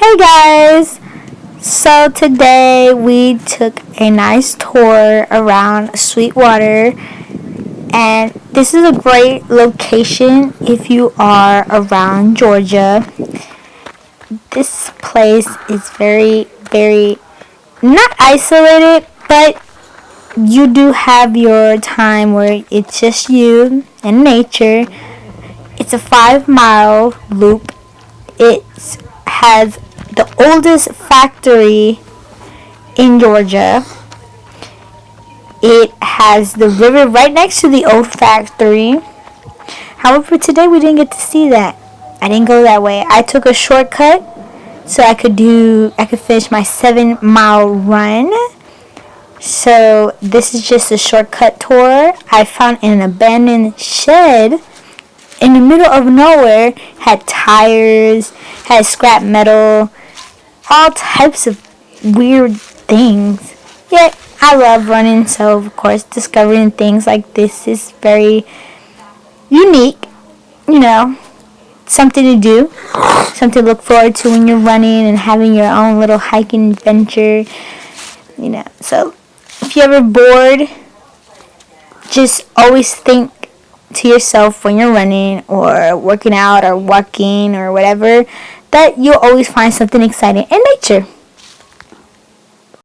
Hey guys! So today we took a nice tour around Sweetwater, and this is a great location if you are around Georgia. This place is very not isolated, but you do have your time where it's just you and nature. It's a 5 mile loop. It has the oldest factory in Georgia. It has the river right next to the old factory. However, today we didn't get to see that. I didn't go that way. I took a shortcut so I could finish my 7 mile run. So this is just a shortcut tour. I found an abandoned shed in the middle of nowhere. Had tires, had scrap metal, all types of weird things. Yet I love running, so of course discovering things like this is very unique. You know, something to do, something to look forward to when you're running and having your own little hiking adventure. So if you're ever bored, just always think to yourself when you're running or working out or walking or whatever that you'll always find something exciting in nature.